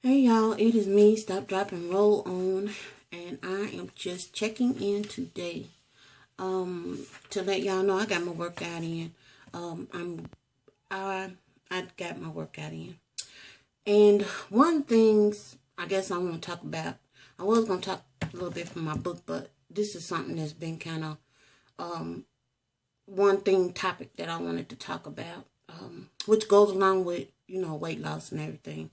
Hey y'all, it is me, Stop, Drop, and Roll On, and I am just checking in today to let y'all know I got my workout in. I got my workout in. And one things I guess I want to talk about, I was going to talk a little bit from my book, but this is something that's been kind of topic that I wanted to talk about, which goes along with, weight loss and everything,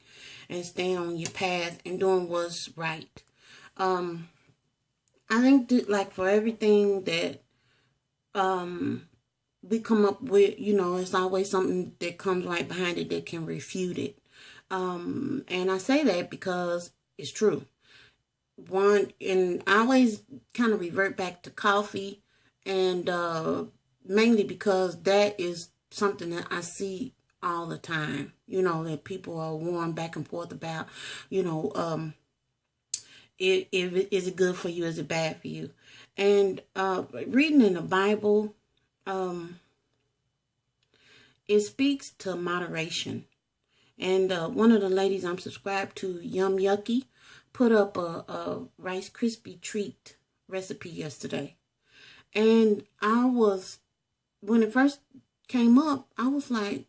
and staying on your path and doing what's right. I think that, like, for everything that we come up with, it's always something that comes right behind it that can refute it. And I say that because it's true. And I always kind of revert back to coffee, and mainly because that is something that I see all the time, that people are warring back and forth about, is it good for you? Is it bad for you? And reading in the Bible, it speaks to moderation. And one of the ladies I'm subscribed to, Yucky, put up a Rice Krispie treat recipe yesterday. And when it first came up, I was like,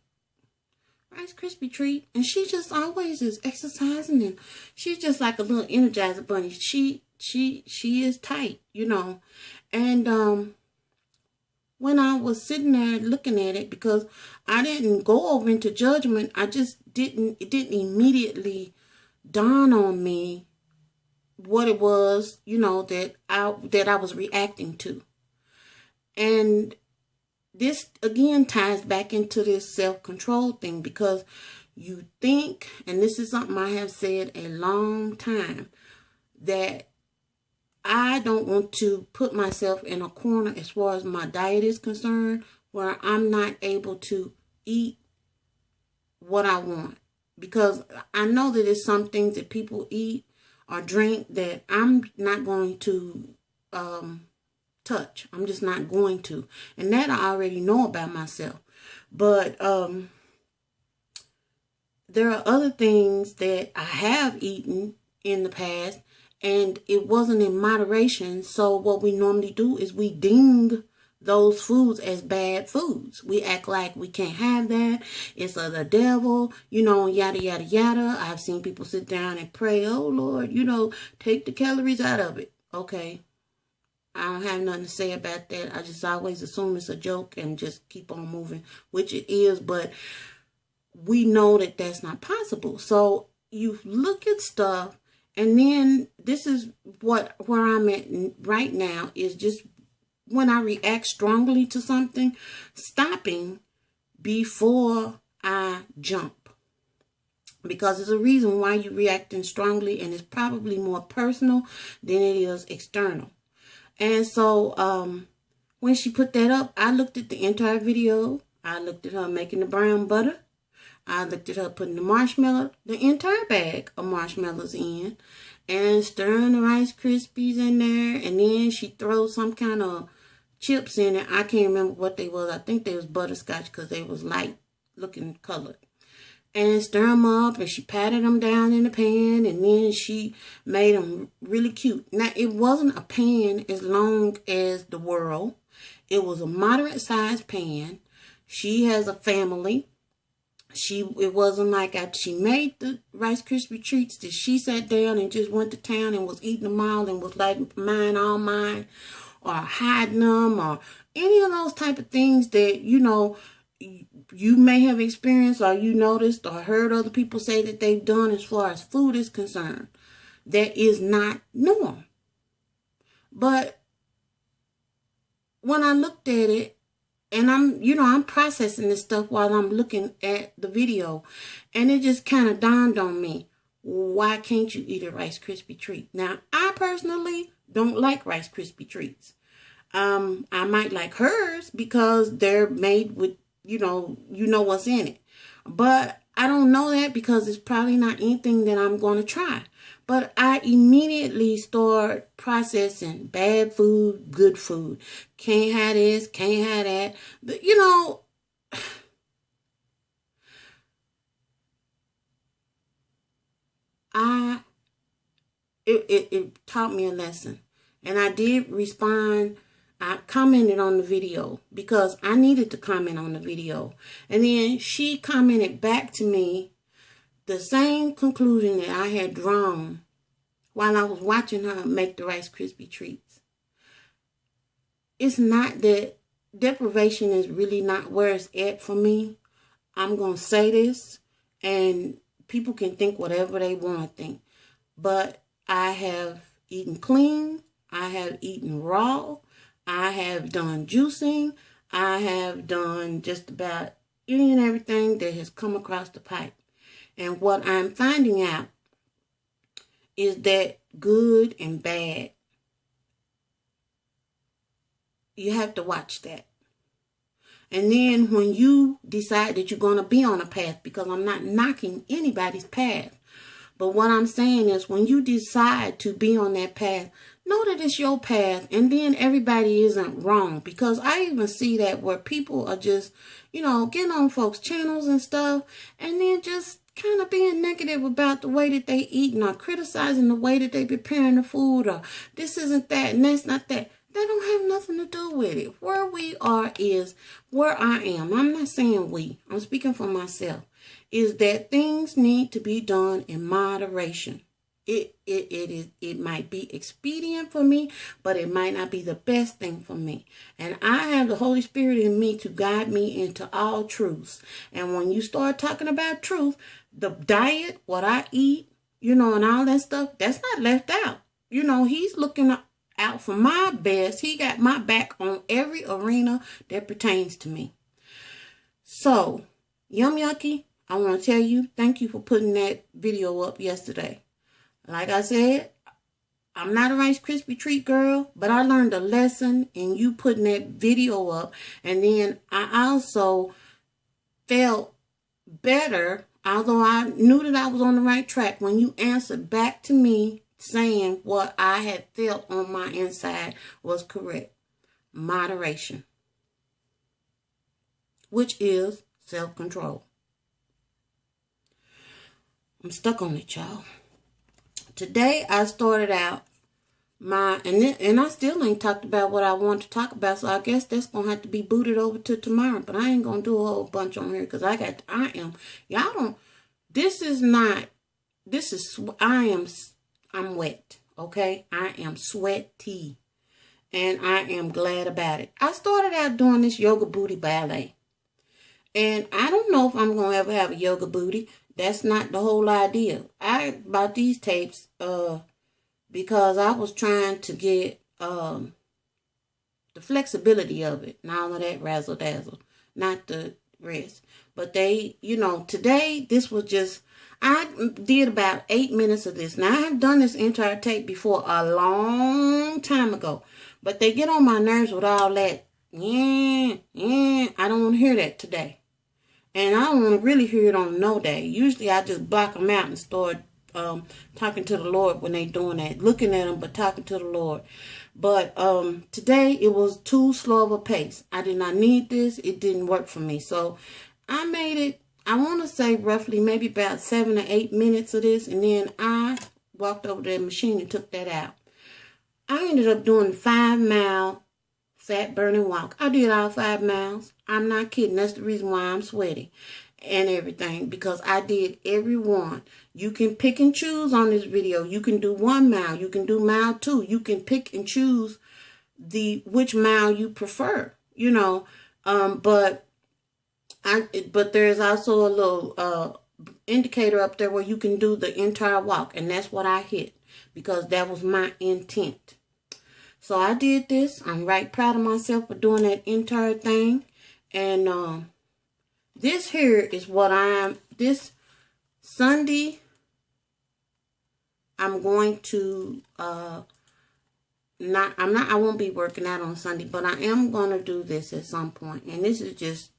Rice Krispie treat? And she just always is exercising, and she's just like a little Energizer bunny. She is tight, And when I was sitting there looking at it, because I didn't go over into judgment, it didn't immediately dawn on me what it was, that I was reacting to. And this again ties back into this self-control thing, because you think, and this is something I have said a long time, that I don't want to put myself in a corner as far as my diet is concerned, where I'm not able to eat what I want. Because I know that there's some things that people eat or drink that I'm not going to touch. I'm just not going to. And that I already know about myself. But there are other things that I have eaten in the past, and it wasn't in moderation. So what we normally do is we ding those foods as bad foods. We act like we can't have that. It's of the devil, yada, yada, yada. I've seen people sit down and pray, oh, Lord, take the calories out of it. Okay. I don't have nothing to say about that. I just always assume it's a joke and just keep on moving, which it is, but we know that that's not possible. So you look at stuff, and then this is where I'm at right now, is just when I react strongly to something, stopping before I jump. Because there's a reason why you're reacting strongly, and it's probably more personal than it is external. And so when she put that up, I looked at the entire video. I looked at her making the brown butter. I looked at her putting the entire bag of marshmallows in, and stirring the Rice Krispies in there. And then she throws some kind of chips in it. I can't remember what they was. I think they was butterscotch, because they was light looking colored. And stir them up, and she patted them down in the pan, and then she made them really cute. Now, it wasn't a pan as long as the world. It was a moderate-sized pan. She has a family. It wasn't like after she made the Rice Krispie treats that she sat down and just went to town and was eating them all and was like, mine, all mine, or hiding them, or any of those type of things that, you may have experienced, or you noticed or heard other people say that they've done as far as food is concerned. That is not normal. But when I looked at it, and I'm processing this stuff while I'm looking at the video, and it just kind of dawned on me, why can't you eat a Rice Krispie treat? Now, I personally don't like Rice Krispie treats. I might like hers because they're made with, you know what's in it. But I don't know that, because it's probably not anything that I'm going to try. But I immediately start processing bad food, good food. Can't have this, can't have that. But, it taught me a lesson. And I did respond. I commented on the video because I needed to comment on the video. And then she commented back to me the same conclusion that I had drawn while I was watching her make the Rice Krispie treats. It's not that deprivation is really not where it's at for me. I'm going to say this, and people can think whatever they want to think. But I have eaten clean. I have eaten raw. I have done juicing. I have done just about any and everything that has come across the pipe. And what I'm finding out is that good and bad, you have to watch that. And then when you decide that you're going to be on a path, because I'm not knocking anybody's path, but what I'm saying is when you decide to be on that path, know that it's your path, and then everybody isn't wrong. Because I even see that where people are just, getting on folks' channels and stuff, and then just kind of being negative about the way that they eating, or criticizing the way that they preparing the food, or this isn't that and that's not that. That don't have nothing to do with it. Where we are is where I am. I'm not saying we. I'm speaking for myself. Is that things need to be done in moderation. It might be expedient for me, but it might not be the best thing for me. And I have the Holy Spirit in me to guide me into all truths. And when you start talking about truth, the diet, what I eat, and all that stuff, that's not left out. He's looking out for my best. He got my back on every arena that pertains to me. So, Yum Yucky, I want to tell you, thank you for putting that video up yesterday. Like I said, I'm not a Rice Krispie treat girl, but I learned a lesson in you putting that video up. And then I also felt better, although I knew that I was on the right track, when you answered back to me saying what I had felt on my inside was correct. Moderation, which is self-control. I'm stuck on it, y'all. Today I started out and I still ain't talked about what I want to talk about, so I guess that's gonna have to be booted over to tomorrow. But I ain't gonna do a whole bunch on here because I'm wet, okay? I am sweaty, and I am glad about it. I started out doing this yoga booty ballet, and I don't know if I'm gonna ever have a yoga booty. That's not the whole idea. I bought these tapes because I was trying to get the flexibility of it and all of that razzle dazzle, not the rest. But they, today this was just, I did about 8 minutes of this. Now I have done this entire tape before a long time ago, but they get on my nerves with all that. I don't want to hear that today. And I don't want to really hear it on no day. Usually I just block them out and start talking to the Lord when they doing that. Looking at them, but talking to the Lord. But today it was too slow of a pace. I did not need this. It didn't work for me. So I made it, I want to say roughly maybe about 7 or 8 minutes of this. And then I walked over to the machine and took that out. I ended up doing 5-mile fat burning walk. I did all 5 miles. I'm not kidding. That's the reason why I'm sweaty and everything, because I did every one. You can pick and choose on this video. You can do 1 mile. You can do mile 2. You can pick and choose which mile you prefer. But there's also a little indicator up there where you can do the entire walk, and that's what I hit because that was my intent. So I did this. I'm right proud of myself for doing that entire thing. And this here is what this Sunday, I'm going to, I won't be working out on Sunday, but I am going to do this at some point. And this is just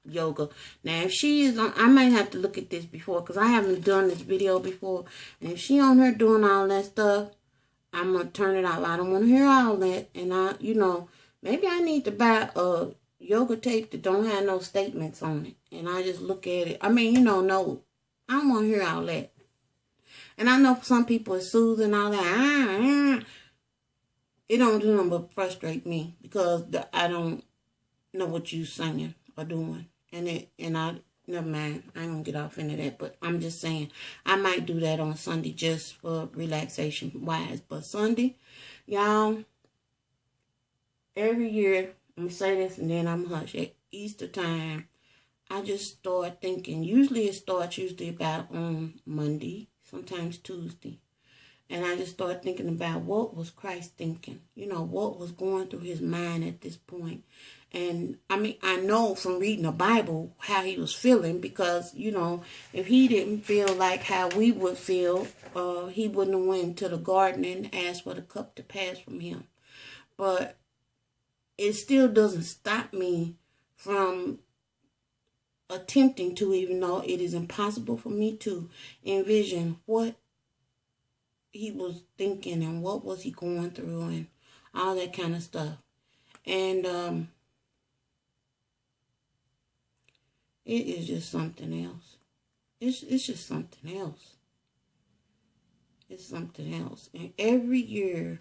yoga. Now, if she is on, I might have to look at this before because I haven't done this video before. And if she on her doing all that stuff, I'm going to turn it off. I don't want to hear all that. And maybe I need to buy a yoga tape that don't have no statements on it. And I just look at it. I mean, no, I don't want to hear all that. And I know some people are soothing all that. It don't do nothing but frustrate me because I don't know what you singing or doing. And I never mind. I ain't gonna get off into that. But I'm just saying I might do that on Sunday just for relaxation wise. But Sunday, y'all, every year, I'm gonna say this and then I'm hush. At Easter time, I just start thinking. Usually it starts about on Monday, sometimes Tuesday. And I just started thinking about what was Christ thinking. You know, what was going through his mind at this point. And I mean, I know from reading the Bible how he was feeling because, you know, if he didn't feel like how we would feel, he wouldn't have went to the garden and asked for the cup to pass from him. But it still doesn't stop me from attempting to, even though it is impossible for me to envision what he was thinking and what was he going through and all that kind of stuff. And it is just something else. It's just something else. It's something else. And every year,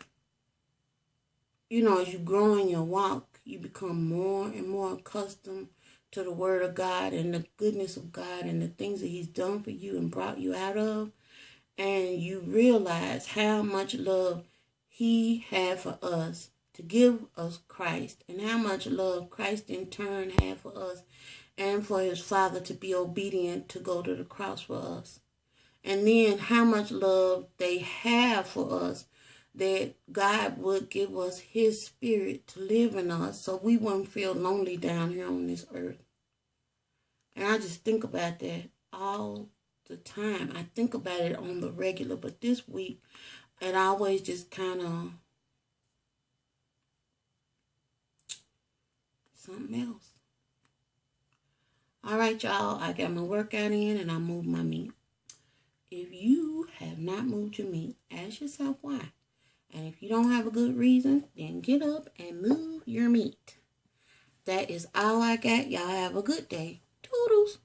you know, as you grow in your walk, you become more and more accustomed to the word of God and the goodness of God and the things that he's done for you and brought you out of. And you realize how much love he had for us to give us Christ, and how much love Christ in turn had for us and for his Father to be obedient to go to the cross for us. And then how much love they have for us, that God would give us his spirit to live in us so we wouldn't feel lonely down here on this earth. And I just think about that all the time. I think about it on the regular, but this week it always just kind of something else. All right, y'all, I got my workout in and I moved my meat. If you have not moved your meat, ask yourself why. And if you don't have a good reason, then get up and move your meat. That is all I got. Y'all have a good day. Toodles.